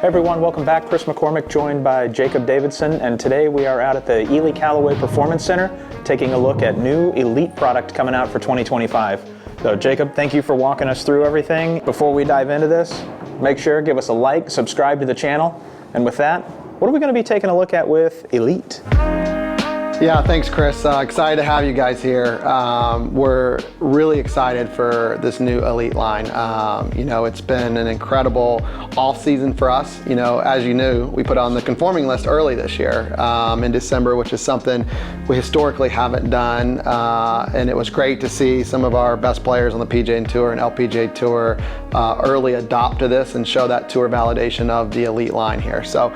Hey everyone, welcome back. Chris McCormick joined by Jacob Davidson, and today we are out at the Ely Callaway Performance Center taking a look at new Elite product coming out for 2025. So Jacob, thank you for walking us through everything. Before we dive into this, make sure give us a like, subscribe to the channel, and with that, what are we going to be taking a look at with Elite? Yeah, thanks Chris. Excited to have you guys here. We're really excited for this new Elite line. It's been an incredible off season for us. As you knew, we put on the conforming list early this year in December, which is something we historically haven't done. And it was great to see some of our best players on the PGA Tour and LPGA Tour early adopt to this and show that tour validation of the Elite line here. So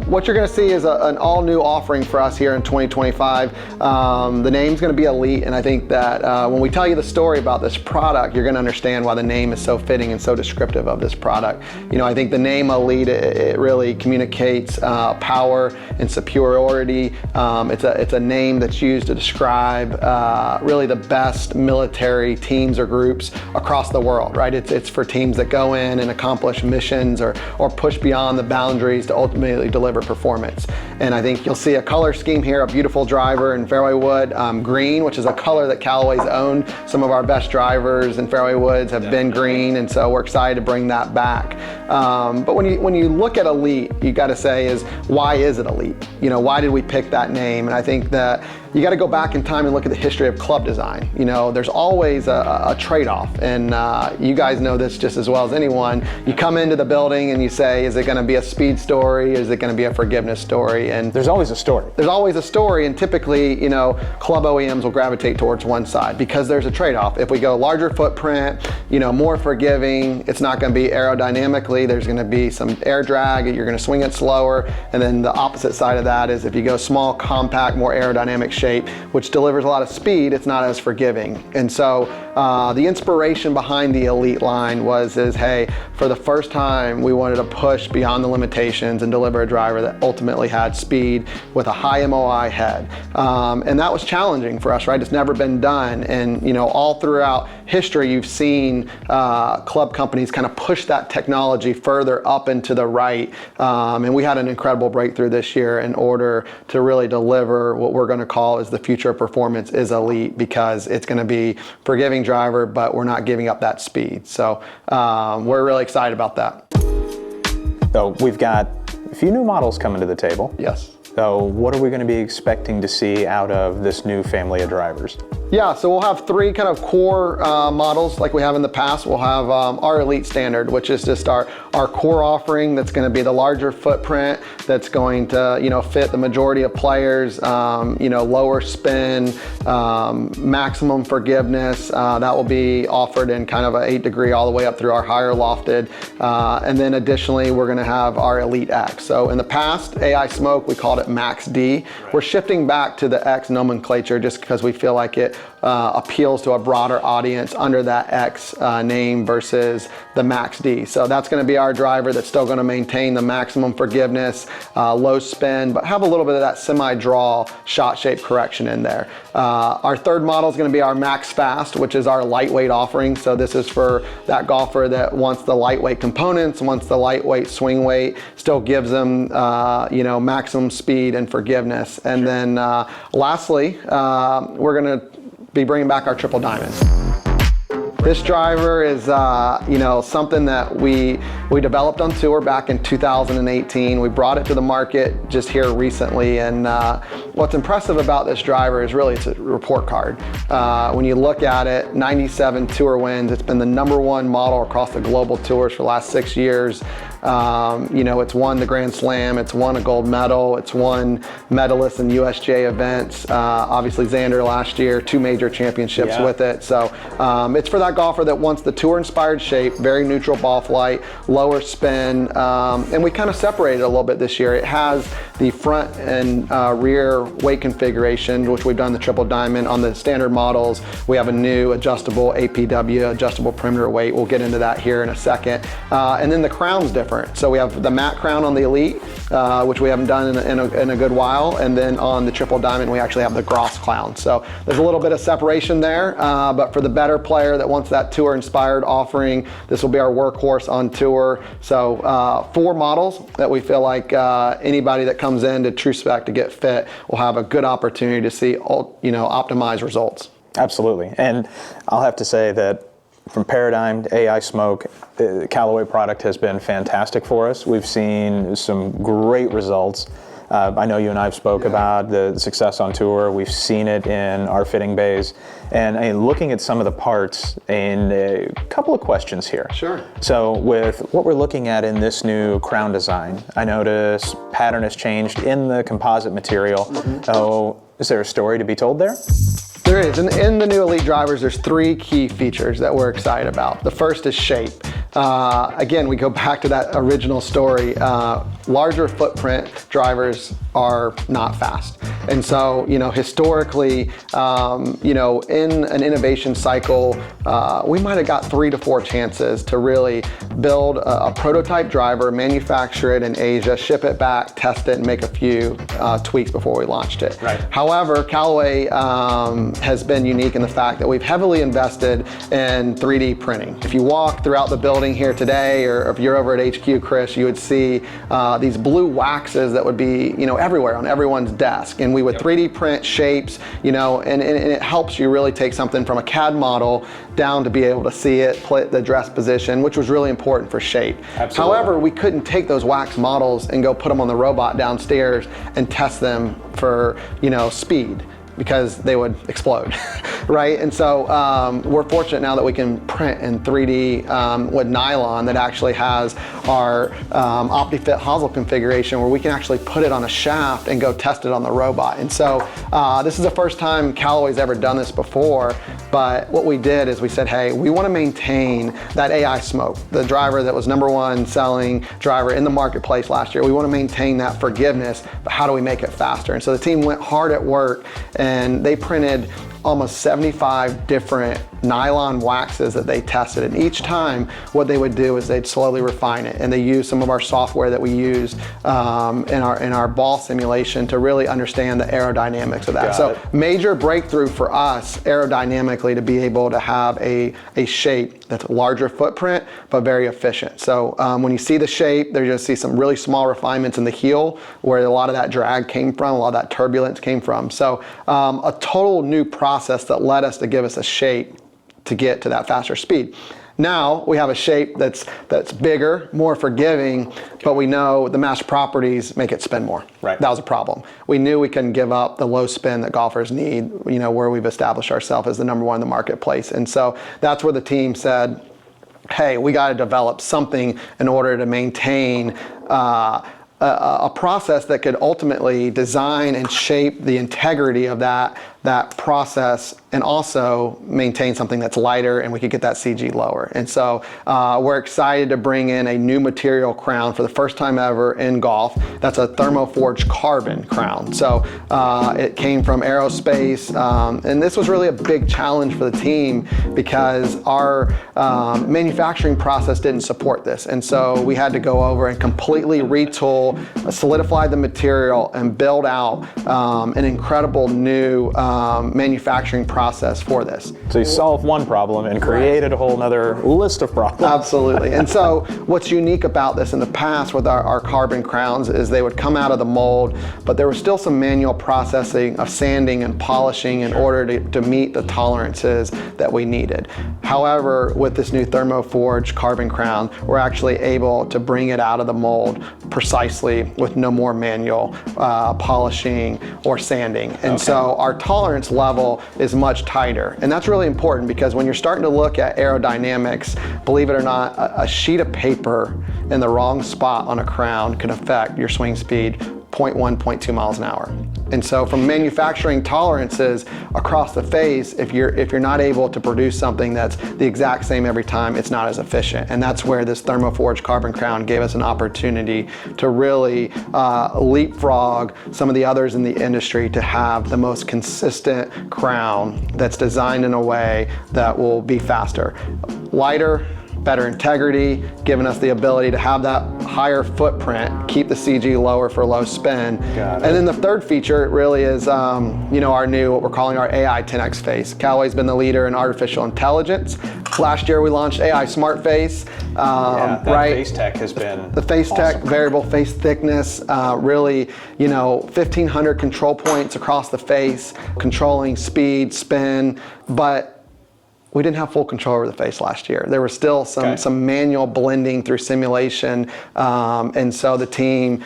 what you're gonna see is an all new offering for us here in 2025. The name's going to be Elite, and I think that when we tell you the story about this product, you're going to understand why the name is so fitting and so descriptive of this product. I think the name Elite, it really communicates power and superiority. It's a name that's used to describe really the best military teams or groups across the world, right? It's for teams that go in and accomplish missions or push beyond the boundaries to ultimately deliver performance. And I think you'll see a color scheme here, a beautiful driver in fairway wood, green, which is a color that Callaway's owned. Some of our best drivers in fairway woods have been green, and so we're excited to bring that back. But when you look at Elite, you got to say is, why is it Elite? Why did we pick that name? And I think that you got to go back in time and look at the history of club design. There's always a trade-off, and you guys know this just as well as anyone. You come into the building and you say, is it going to be a speed story? Is it going to be a forgiveness story? And there's always a story. There's always a story, and typically, club OEMs will gravitate towards one side because there's a trade-off. If we go larger footprint, more forgiving, it's not going to be aerodynamically. There's going to be some air drag. You're going to swing it slower, and then the opposite side of that is if you go small, compact, more aerodynamic shape, which delivers a lot of speed, it's not as forgiving. And so the inspiration behind the Elite line is, hey, for the first time, we wanted to push beyond the limitations and deliver a driver that ultimately had speed with a high MOI head. And that was challenging for us, right? It's never been done. And all throughout history, you've seen club companies kind of push that technology further up and to the right. And we had an incredible breakthrough this year in order to really deliver what we're going to call is the future of performance is Elite, because it's going to be forgiving driver, but we're not giving up that speed. So we're really excited about that. So we've got a few new models coming to the table. Yes. So what are we going to be expecting to see out of this new family of drivers? Yeah, so we'll have three kind of core models like we have in the past. We'll have our Elite Standard, which is just our core offering that's going to be the larger footprint that's going to fit the majority of players, lower spin, maximum forgiveness. That will be offered in kind of an 8-degree all the way up through our higher lofted. And then additionally, we're going to have our Elite X. So in the past, AI Smoke, we called it Max D. We're shifting back to the X nomenclature just because we feel like it appeals to a broader audience under that X name versus the Max D. So that's going to be our driver that's still going to maintain the maximum forgiveness, low spin, but have a little bit of that semi-draw shot shape correction in there. Our third model is going to be our Max Fast, which is our lightweight offering. So this is for that golfer that wants the lightweight components, wants the lightweight swing weight, still gives them maximum speed and forgiveness. And then lastly, we're going to be bringing back our Triple Diamond. This driver is something that we developed on tour back in 2018. We brought it to the market just here recently, and what's impressive about this driver is really it's a report card. When you look at it, 97 tour wins. It's been the #1 model across the global tours for the last 6 years. It's won the Grand Slam, it's won a gold medal, it's won medalists in USGA events. Obviously Xander last year, 2 major championships with it. So it's for that golfer that wants the tour-inspired shape, very neutral ball flight, lower spin, and we kind of separated a little bit this year. It has the front and rear weight configuration, which we've done the Triple Diamond. On the standard models, we have a new adjustable APW, adjustable perimeter weight. We'll get into that here in a second. And then the crown's different. So we have the matte crown on the Elite, which we haven't done in a good while. And then on the Triple Diamond, we actually have the Gross crown. So there's a little bit of separation there, but for the better player that wants wants that tour-inspired offering, this will be our workhorse on tour. So 4 models that we feel like anybody that comes in to True Spec to get fit will have a good opportunity to see optimized results. Absolutely. And I'll have to say that from Paradigm to AI Smoke, the Callaway product has been fantastic for us. We've seen some great results. I know you and I have spoke about the success on tour. We've seen it in our fitting bays. And looking at some of the parts, and a couple of questions here. Sure. So with what we're looking at in this new crown design, I notice pattern has changed in the composite material. Oh, is there a story to be told there? There is. In the new Elite drivers, there's 3 key features that we're excited about. The first is shape. Again, we go back to that original story. Larger footprint drivers are not fast. And so, historically, in an innovation cycle, we might have got 3 to 4 chances to really build a prototype driver, manufacture it in Asia, ship it back, test it, and make a few tweaks before we launched it. Right. However, Callaway has been unique in the fact that we've heavily invested in 3D printing. If you walk throughout the building here today, or if you're over at HQ, Chris, you would see these blue waxes that would be, everywhere on everyone's desk. And we would 3D print shapes, and it helps you really take something from a CAD model down to be able to see it, play the dress position, which was really important for shape. Absolutely. However, we couldn't take those wax models and go put them on the robot downstairs and test them for, speed, because they would explode, right? And so we're fortunate now that we can print in 3D with nylon that actually has our OptiFit hosel configuration where we can actually put it on a shaft and go test it on the robot. And so this is the first time Callaway's ever done this before, but what we did is we said, hey, we want to maintain that AI Smoke, the driver that was #1 selling driver in the marketplace last year. We want to maintain that forgiveness, but how do we make it faster? And so the team went hard at work, and they printed almost 75 different nylon waxes that they tested. And each time what they would do is they'd slowly refine it. And they used some of our software that we used in our ball simulation to really understand the aerodynamics of that. So major breakthrough for us aerodynamically to be able to have a shape that's a larger footprint, but very efficient. So when you see the shape, you're gonna see some really small refinements in the heel where a lot of that drag came from, a lot of that turbulence came from. So a total new process that led us to give us a shape to get to that faster speed. Now we have a shape that's bigger, more forgiving, but we know the matched properties make it spin more. Right. That was a problem. We knew we couldn't give up the low spin that golfers need, where we've established ourselves as the #1 in the marketplace. And so that's where the team said, hey, we got to develop something in order to maintain a process that could ultimately design and shape the integrity of that process, and also maintain something that's lighter, and we could get that CG lower. And so we're excited to bring in a new material crown for the first time ever in golf. That's a Thermoforged Carbon crown. So it came from aerospace, and this was really a big challenge for the team because our manufacturing process didn't support this. And so we had to go over and completely retool, solidify the material, and build out an incredible new manufacturing process for this. So you solved one problem and created a whole nother list of problems. Absolutely. And so what's unique about this in the past with our carbon crowns is they would come out of the mold, but there was still some manual processing of sanding and polishing in order to meet the tolerances that we needed. However, with this new Thermoforged Carbon crown, we're actually able to bring it out of the mold precisely with no more manual polishing or sanding. And so our tolerance level is much tighter. And that's really important because when you're starting to look at aerodynamics, believe it or not, a sheet of paper in the wrong spot on a crown can affect your swing speed 0.1, 0.2 miles an hour. And so from manufacturing tolerances across the face, if you're not able to produce something that's the exact same every time, it's not as efficient. And that's where this Thermoforged Carbon crown gave us an opportunity to really leapfrog some of the others in the industry to have the most consistent crown that's designed in a way that will be faster, lighter, better integrity, giving us the ability to have that higher footprint, keep the CG lower for low spin. Got it. And then the third feature really is, our new, what we're calling our Ai10x face. Callaway's been the leader in artificial intelligence. Last year we launched AI Smart Face. That face tech has been the face awesome. tech, variable face thickness, really, 1,500 control points across the face, controlling speed, spin, but we didn't have full control over the face last year. There was still some manual blending through simulation, and so the team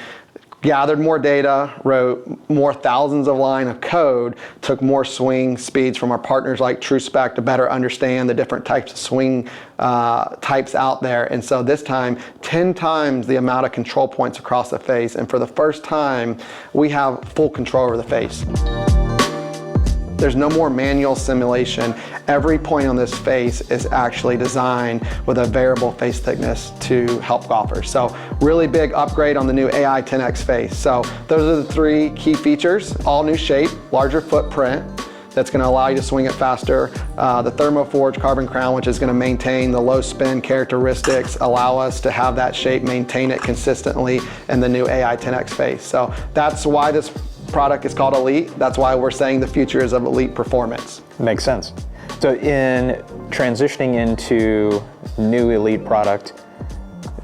gathered more data, wrote more thousands of lines of code, took more swing speeds from our partners like TrueSpec to better understand the different types of swing types out there. And so this time, 10 times the amount of control points across the face. And for the first time, we have full control over the face. There's no more manual simulation. Every point on this face is actually designed with a variable face thickness to help golfers. So really big upgrade on the new Ai10x face. So those are the three key features. All new shape, larger footprint, that's going to allow you to swing it faster. The Thermoforged Carbon crown, which is going to maintain the low spin characteristics, allow us to have that shape, maintain it consistently, and the new Ai10x face. So that's why this product is called Elite. That's why we're saying the future is of elite performance. Makes sense. So in transitioning into new Elite product,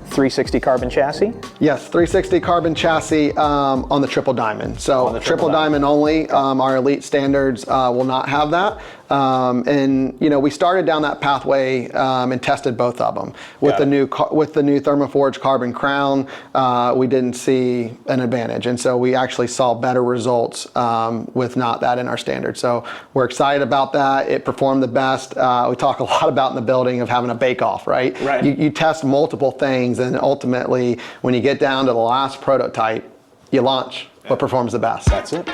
360 carbon chassis? Yes, 360 carbon chassis on the triple diamond. So the triple diamond only. Our Elite standards will not have that. And we started down that pathway and tested both of them. With the new Thermoforged Carbon crown, we didn't see an advantage, and so we actually saw better results with not that in our standard. So we're excited about that. It performed the best. We talk a lot about in the building of having a bake-off, right? You test multiple things, and ultimately, when you get down to the last prototype, you launch what performs the best. That's it.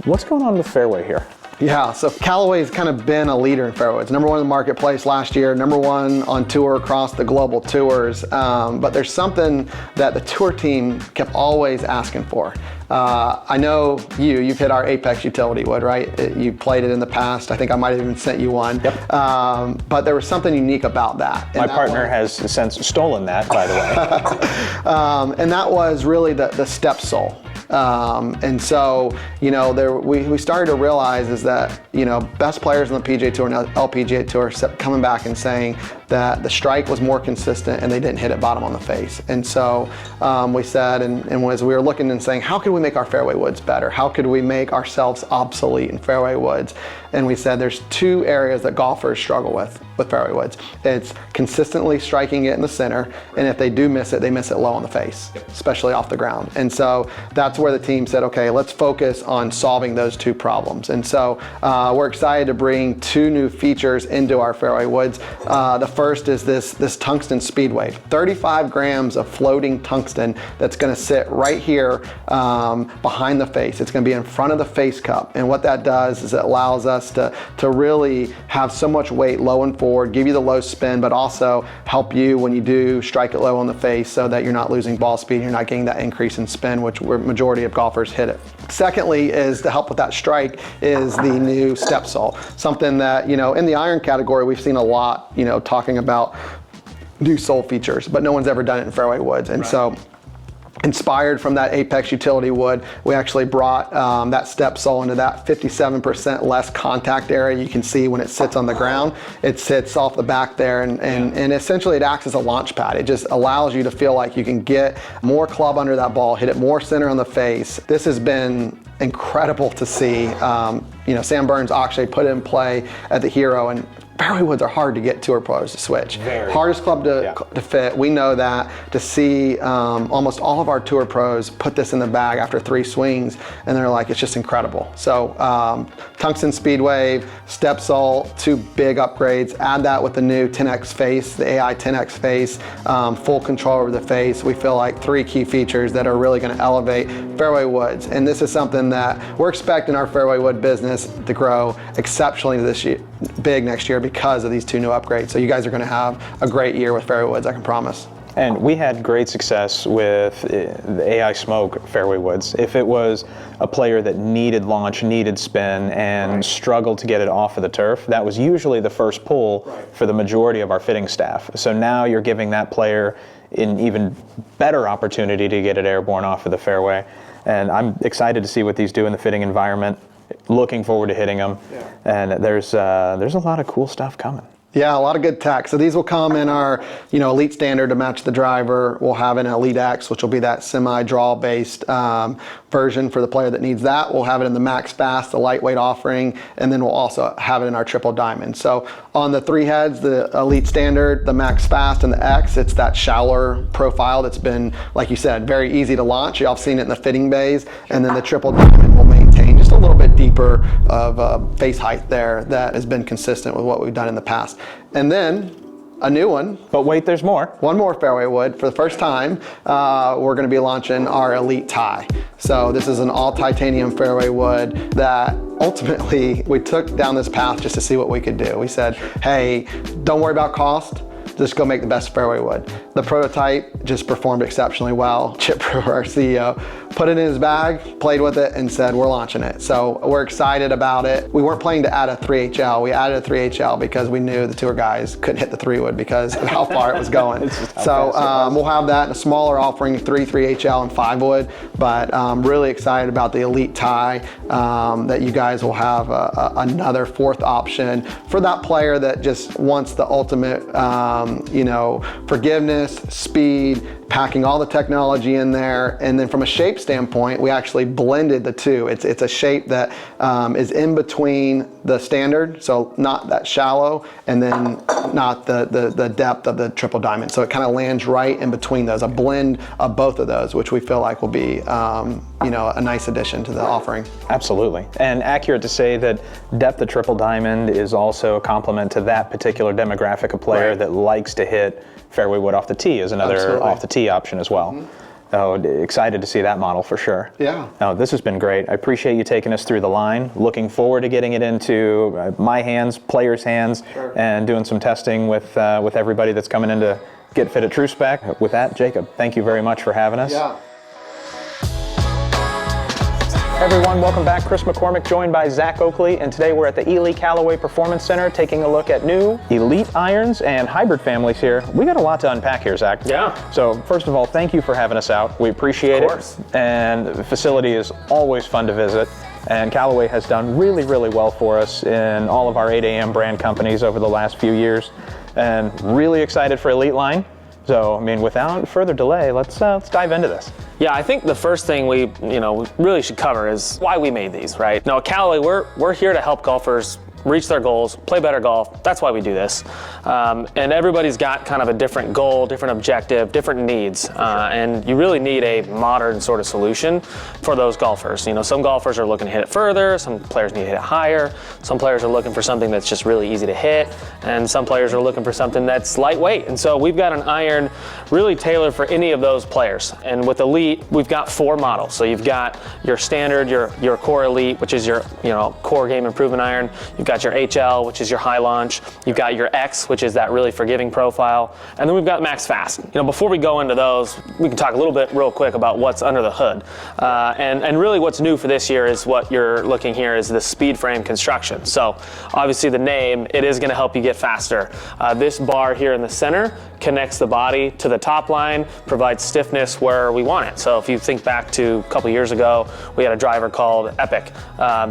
What's going on with fairway here? Yeah, so Callaway's kind of been a leader in fairways. Number one in the marketplace last year, number one on tour across the global tours. But there's something that the tour team kept always asking for. I know you've hit our Apex utility wood, right? You played it in the past. I think I might have even sent you one. Yep. But there was something unique about that. My partner has since stolen that, by the way. And that was really the step sole. And so, we started to realize is that, best players on the PGA Tour and LPGA Tour kept coming back and saying that the strike was more consistent and they didn't hit it bottom on the face. And so we said, and as we were looking and saying, how could we make our fairway woods better? How could we make ourselves obsolete in fairway woods? And we said there's two areas that golfers struggle with fairway woods. It's consistently striking it in the center, and if they do miss it, they miss it low on the face, especially off the ground. And so that's where the team said, okay, let's focus on solving those two problems. And so we're excited to bring two new features into our fairway woods. The first is this tungsten speed wave, 35 grams of floating tungsten that's going to sit right here behind the face. It's going to be in front of the face cup, and what that does is it allows us to really have so much weight low and forward, give you the low spin, but also help you when you do strike it low on the face so that you're not losing ball speed, you're not getting that increase in spin, which majority of golfers hit it. Secondly is to help with that strike is the new step sole, something that, in the iron category, we've seen a lot, talking about new sole features, but no one's ever done it in fairway woods. And so inspired from that Apex utility wood, we actually brought that step sole into that 57% less contact area. You can see when it sits on the ground, it sits off the back there, and essentially it acts as a launch pad. It just allows you to feel like you can get more club under that ball, hit it more center on the face. This has been incredible to see. Sam Burns actually put it in play at the Hero, and fairway woods are hard to get tour pros to switch. Hardest club to fit. We know that. To see almost all of our tour pros put this in the bag after 3 swings, and they're like, it's just incredible. So tungsten speed wave, step sole, 2 big upgrades. Add that with the new 10x face, the Ai10x face, full control over the face. We feel like 3 key features that are really going to elevate fairway woods. And this is something that we're expecting our fairway wood business to grow exceptionally this year, big next year, because of these 2 new upgrades. So you guys are going to have a great year with fairway woods, I can promise. And we had great success with the AI Smoke fairway woods. If it was a player that needed launch, needed spin, and struggled to get it off of the turf, that was usually the first pull for the majority of our fitting staff. So now you're giving that player an even better opportunity to get it airborne off of the fairway. And I'm excited to see what these do in the fitting environment. Looking forward to hitting them. And there's a lot of cool stuff coming. Yeah, a lot of good tech. So these will come in our, Elite Standard to match the driver. We'll have an Elite X, which will be that semi-draw based version for the player that needs that. We'll have it in the Max Fast, the lightweight offering, and then we'll also have it in our Triple Diamond. So on the 3 heads, the Elite Standard, the Max Fast, and the X, it's that shallower profile that's been, like you said, very easy to launch. Y'all have seen it in the fitting bays. And then the Triple Diamond will maintain just a little bit deeper of face height there that has been consistent with what we've done in the past. And then a new one. But wait, there's more. One more fairway wood. For the first time, we're going to be launching our Elite Tie. So this is an all titanium fairway wood that ultimately we took down this path just to see what we could do. We said, hey, don't worry about cost. Just go make the best fairway wood. The prototype just performed exceptionally well. Chip Brewer, our CEO, put it in his bag, played with it, and said, we're launching it. So we're excited about it. We weren't planning to add a 3HL. We added a 3HL because we knew the tour guys couldn't hit the 3 wood because of how far it was going. So we'll have that in a smaller offering, 3HL and 5 wood, but really excited about the Elite Tie, that you guys will have another 4th option for that player that just wants the ultimate forgiveness, speed, packing all the technology in there. And then from a shape standpoint, we actually blended the two. It's a shape that is in between the standard, so not that shallow, and then not the depth of the Triple Diamond. So it kind of lands right in between those, a blend of both of those, which we feel like will be a nice addition to the offering. Absolutely. And accurate to say that depth of Triple Diamond is also a complement to that particular demographic of player that likes to hit fairway wood off the tee is another off the tee option as well. Oh, excited to see that model for sure. Yeah. Oh, this has been great. I appreciate you taking us through the line. Looking forward to getting it into my hands, players' hands, and doing some testing with everybody that's coming in to get fit at True Spec. With that, Jacob, thank you very much for having us. Yeah. Hey everyone, welcome back. Chris McCormick joined by Zach Oakley, and today we're at the Ely Callaway Performance Center taking a look at new Elite irons and hybrid families here. We got a lot to unpack here, Zach. Yeah. So first of all, thank you for having us out. We appreciate it. And the facility is always fun to visit. And Callaway has done really, really well for us in all of our 8 AM brand companies over the last few years. And really excited for Elite line. So, I mean, without further delay, let's dive into this. Yeah, I think the first thing we really should cover is why we made these, right? Now, at Callaway, we're here to help golfers reach their goals, play better golf. That's why we do this. And everybody's got kind of a different goal, different objective, different needs. And you really need a modern sort of solution for those golfers. Some golfers are looking to hit it further, some players need to hit it higher, some players are looking for something that's just really easy to hit, and some players are looking for something that's lightweight. And so we've got an iron really tailored for any of those players. And with Elite, we've got 4 models. So you've got your standard, your core Elite, which is your core game improvement iron. You've got your HL, which is your high launch. You've got your X, which is that really forgiving profile. And then we've got Max Fast. Before we go into those, we can talk a little bit real quick about what's under the hood. And really what's new for this year is what you're looking here is the speed frame construction. So obviously the name, it is gonna help you get faster. This bar here in the center connects the body to the top line, provides stiffness where we want it. So if you think back to a couple years ago, we had a driver called Epic,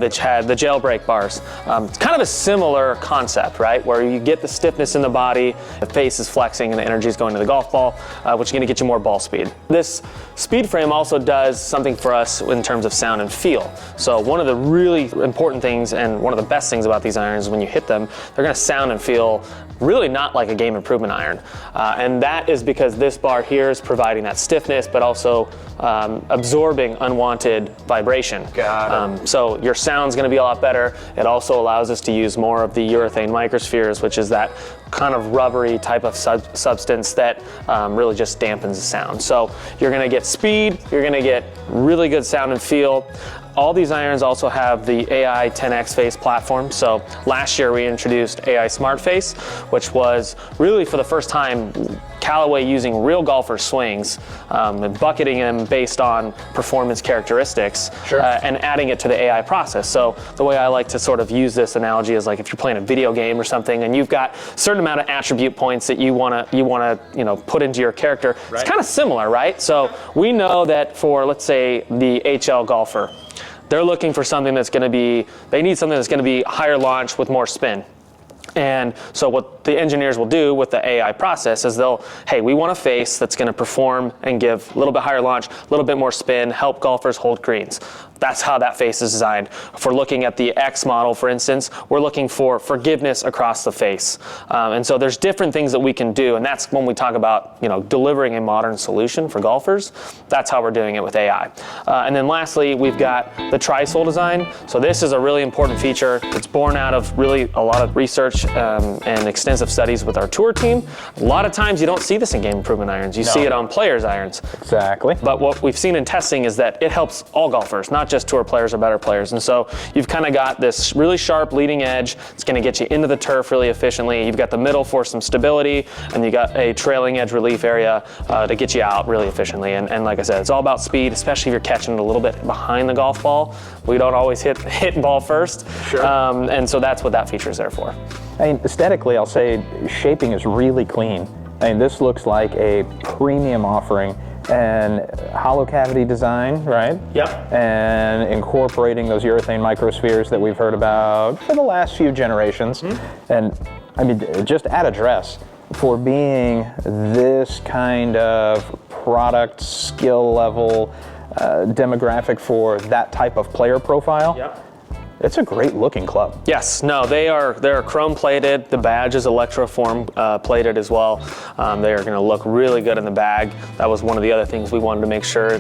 which had the jailbreak bars. It's kind of a similar concept, right? Where you get the stiffness in the body, the face is flexing and the energy is going to the golf ball, which is gonna get you more ball speed. This speed frame also does something for us in terms of sound and feel. So one of the really important things and one of the best things about these irons is when you hit them, they're gonna sound and feel really not like a game improvement iron. And that is because this bar here is providing that stiffness, but also absorbing unwanted vibration. Got it. So your sound's gonna be a lot better. It also allows us to use more of the urethane microspheres, which is that kind of rubbery type of substance that really just dampens the sound. So you're gonna get speed, you're gonna get really good sound and feel. All these irons also have the Ai10x face platform. So last year we introduced AI Smart Face, which was really for the first time Callaway using real golfer swings and bucketing them based on performance characteristics and adding it to the AI process. So the way I like to sort of use this analogy is like if you're playing a video game or something and you've got a certain amount of attribute points that you want to put into your character. It's kind of similar, right? So we know that for, let's say, the HL golfer, they're looking for something that's going to be, they need something that's going to be higher launch with more spin. And so what the engineers will do with the AI process is hey, we want a face that's going to perform and give a little bit higher launch, a little bit more spin, help golfers hold greens. That's how that face is designed. If we're looking at the X model, for instance, we're looking for forgiveness across the face. And so there's different things that we can do, and that's when we talk about delivering a modern solution for golfers. That's how we're doing it with AI. And then lastly, we've got the tri-sole design. So this is a really important feature. It's born out of really a lot of research and extensive studies with our tour team. A lot of times you don't see this in game improvement irons. You see it on players' irons. Exactly. But what we've seen in testing is that it helps all golfers, not just tour players or better players. And so you've kind of got this really sharp leading edge. It's going to get you into the turf really efficiently. You've got the middle for some stability, and you got a trailing edge relief area to get you out really efficiently. And like I said, it's all about speed, especially if you're catching it a little bit behind the golf ball. We don't always hit ball first. Sure. And so that's what that feature is there for. I mean, aesthetically, I'll say shaping is really clean. I mean, this looks like a premium offering, and hollow cavity design, right? Yep. And incorporating those urethane microspheres that we've heard about for the last few generations. Mm-hmm. And I mean, just at address, for being this kind of product skill level demographic for that type of player profile. Yep. It's a great looking club. Yes, no, they're chrome plated. The badge is electroform plated as well. They are going to look really good in the bag. That was one of the other things we wanted to make sure.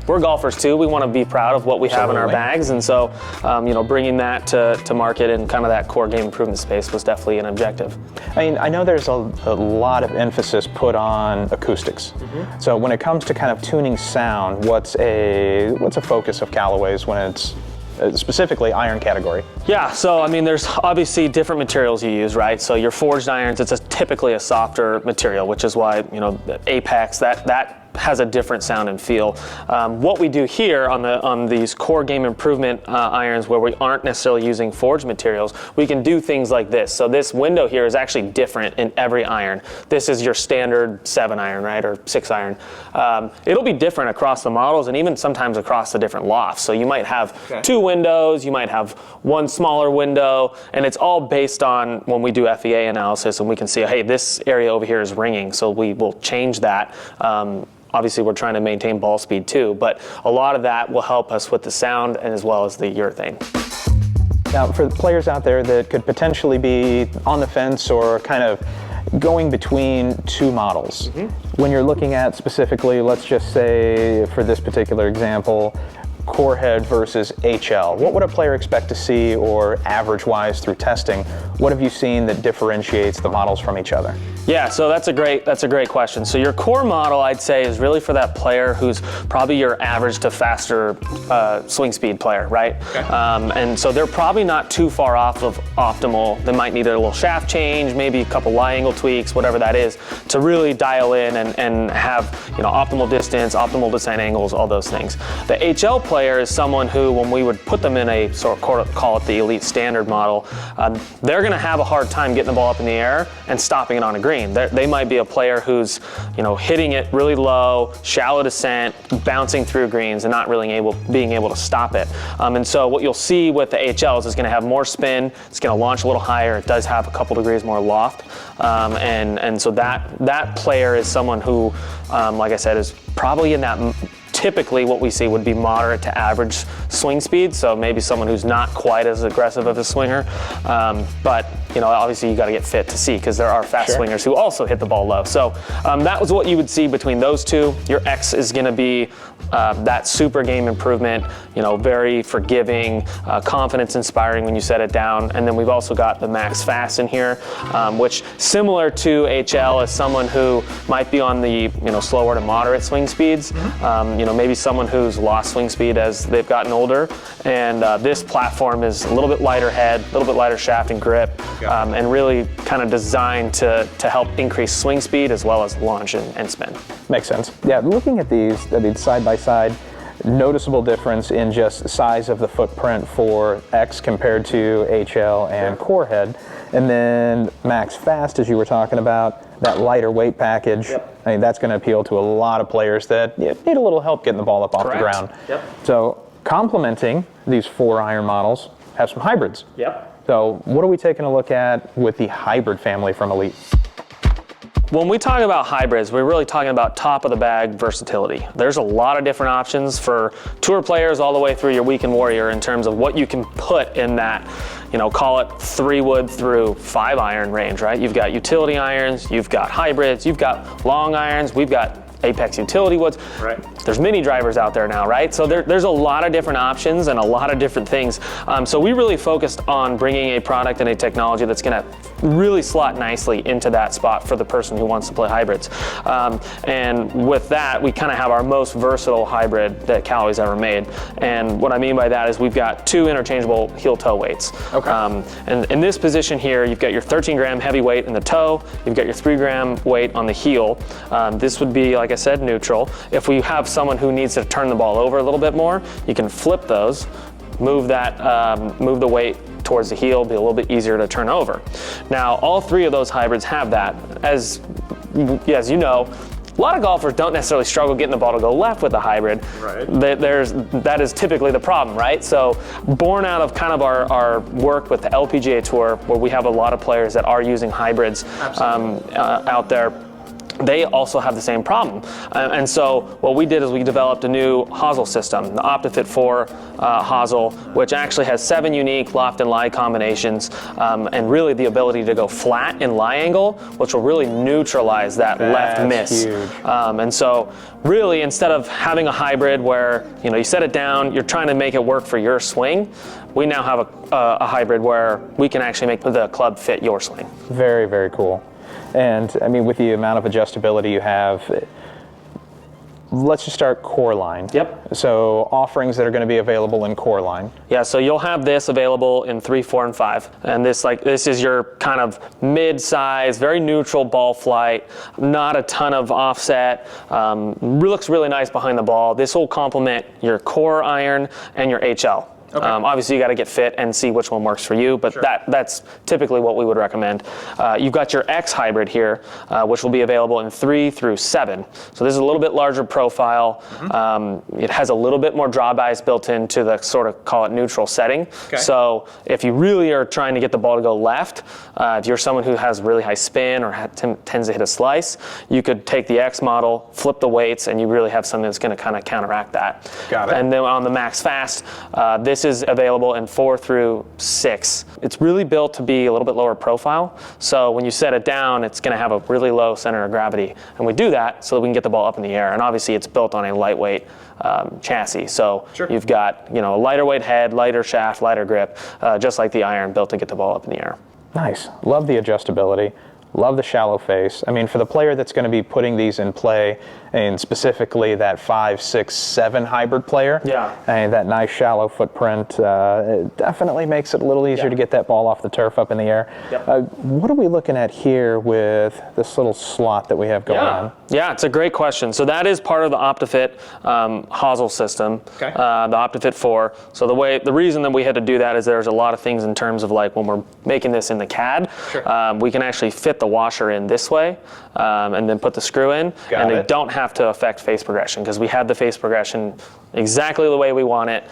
We're golfers too. We want to be proud of what we have in our bags, and so bringing that to market in kind of that core game improvement space was definitely an objective. I mean, I know there's a lot of emphasis put on acoustics. Mm-hmm. So when it comes to kind of tuning sound, what's a focus of Callaway's when it's specifically iron category? Yeah, so I mean, there's obviously different materials you use, right? So your forged irons, it's typically a softer material, which is why the Apex that has a different sound and feel. What we do here on these core game improvement irons, where we aren't necessarily using forged materials, we can do things like this. So this window here is actually different in every iron. This is your standard 7 iron, right, or 6 iron. It'll be different across the models and even sometimes across the different lofts. So you might have 2 windows, you might have 1 smaller window, and it's all based on when we do FEA analysis, and we can see, hey, this area over here is ringing, so we will change that. Obviously, we're trying to maintain ball speed too, but a lot of that will help us with the sound and as well as the urethane. Now, for the players out there that could potentially be on the fence or kind of going between 2 models, when you're looking at specifically, let's just say for this particular example, core head versus HL, what would a player expect to see, or average-wise through testing, what have you seen that differentiates the models from each other? Yeah, so that's a great question. So your core model, I'd say, is really for that player who's probably your average to faster swing speed player, right? Okay. And so they're probably not too far off of optimal. They might need a little shaft change, maybe a couple lie angle tweaks, whatever that is, to really dial in and have optimal distance, optimal descent angles, all those things. The HL player is someone who, when we would put them in a sort of call it the elite standard model, they're going to have a hard time getting the ball up in the air and stopping it on a green. They might be a player who's, hitting it really low, shallow descent, bouncing through greens, and not really being able to stop it. And so what you'll see with the HL is it's going to have more spin. It's going to launch a little higher. It does have a couple degrees more loft, and so that player is someone who, like I said, is probably in that. Typically what we see would be moderate to average swing speed, so maybe someone who's not quite as aggressive of a swinger, but obviously you got to get fit to see, because there are fast swingers who also hit the ball low. So that was what you would see between those two. Your X is going to be that super game improvement, very forgiving, confidence inspiring when you set it down. And then we've also got the Max Fast in here, which, similar to HL, is someone who might be on the slower to moderate swing speeds. maybe someone who's lost swing speed as they've gotten older. And this platform is a little bit lighter head, a little bit lighter shaft and grip, and really kind of designed to help increase swing speed as well as launch and spin. Makes sense. Yeah, looking at these, I mean, side by side, noticeable difference in just size of the footprint for X compared to HL and Core Head. And then Max Fast, as you were talking about, that lighter weight package. I mean, that's going to appeal to a lot of players that need a little help getting the ball up off the ground. So complementing these 4-iron models have some hybrids. So what are we taking a look at with the hybrid family from Elite? When we talk about hybrids, we're really talking about top of the bag versatility. There's a lot of different options for tour players all the way through your weekend warrior in terms of what you can put in that, call it 3-wood through 5-iron range, right? You've got utility irons, you've got hybrids, you've got long irons, we've got Apex utility woods. There's mini drivers out there now, right? So there's a lot of different options and a lot of different things. So we really focused on bringing a product and a technology that's going to really slot nicely into that spot for the person who wants to play hybrids. And with that, we kind of have our most versatile hybrid that Callaway's ever made. And what I mean by that is we've got 2 interchangeable heel-toe weights. And in this position here, you've got your 13-gram heavy weight in the toe, you've got your 3-gram weight on the heel. This would be, like I said, neutral. If we have someone who needs to turn the ball over a little bit more, you can flip those, move the weight towards the heel, be a little bit easier to turn over. Now, all 3 of those hybrids have that. As you know, a lot of golfers don't necessarily struggle getting the ball to go left with the hybrid. That is typically the problem, right? So born out of kind of our work with the LPGA Tour, where we have a lot of players that are using hybrids out there, they also have the same problem. And so what we did is we developed a new hosel system, the OptiFit 4 hosel, which actually has 7 unique loft and lie combinations, and really the ability to go flat in lie angle, which will really neutralize that left miss. Huge. And so really, instead of having a hybrid where you set it down, you're trying to make it work for your swing, we now have a hybrid where we can actually make the club fit your swing. Very, very cool. And I mean, with the amount of adjustability you have, let's just start core line. So offerings that are going to be available in core line. Yeah, so you'll have this available in 3, 4, and 5. And this is your kind of mid-size, very neutral ball flight, not a ton of offset, looks really nice behind the ball. This will complement your core iron and your HL. Obviously, you got to get fit and see which one works for you, but that's typically what we would recommend. You've got your X hybrid here, which will be available in 3 through 7. So this is a little bit larger profile. It has a little bit more draw bias built into the sort of, call it, neutral setting. So if you really are trying to get the ball to go left, if you're someone who has really high spin or tends to hit a slice, you could take the X model, flip the weights, and you really have something that's going to kind of counteract that. And then on the Max Fast, this is available in 4 through 6. It's really built to be a little bit lower profile. So when you set it down, it's going to have a really low center of gravity. And we do that so that we can get the ball up in the air. And obviously it's built on a lightweight chassis. So you've got a lighter weight head, lighter shaft, lighter grip, just like the iron, built to get the ball up in the air. Nice. Love the adjustability. Love the shallow face. I mean, for the player that's going to be putting these in play, and specifically that 5, 6, 7 hybrid player, and that nice shallow footprint, it definitely makes it a little easier to get that ball off the turf up in the air. What are we looking at here with this little slot that we have going on? Yeah, it's a great question. So that is part of the OptiFit hosel system, the OptiFit 4. So the reason that we had to do that is there's a lot of things in terms of like when we're making this in the CAD, we can actually fit the washer in this way and then put the screw in, and they don't have to affect face progression because we have the face progression exactly the way we want it,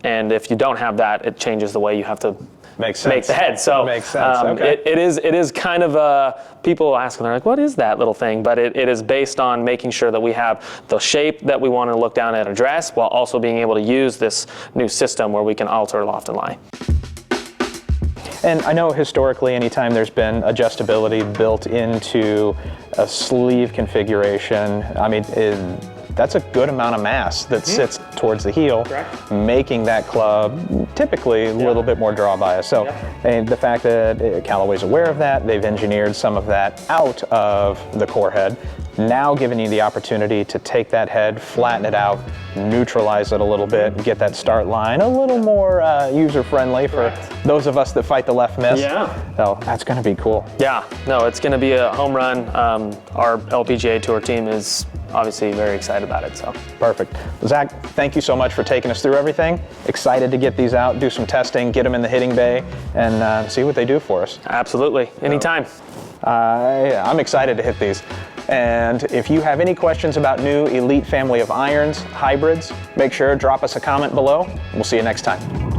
and if you don't have that, it changes the way you have to make the head. So makes sense. it is kind of people ask, and they're like, what is that little thing? But it is based on making sure that we have the shape that we want to look down at a dress while also being able to use this new system where we can alter loft and lie. And I know historically, anytime there's been adjustability built into a sleeve configuration, I mean, that's a good amount of mass that sits towards the heel, making that club typically a little bit more draw bias. So and the fact that Callaway's aware of that, they've engineered some of that out of the core head, now giving you the opportunity to take that head, flatten it out, neutralize it a little bit, and get that start line a little more user-friendly for those of us that fight the left miss. Yeah. So that's going to be cool. Yeah, no, it's going to be a home run. Our LPGA Tour team is obviously very excited about it. So perfect. Zach, thank you so much for taking us through everything. Excited to get these out, do some testing, get them in the hitting bay, and see what they do for us. Absolutely, anytime. I'm excited to hit these. And if you have any questions about new Elite family of irons, hybrids, make sure to drop us a comment below. We'll see you next time.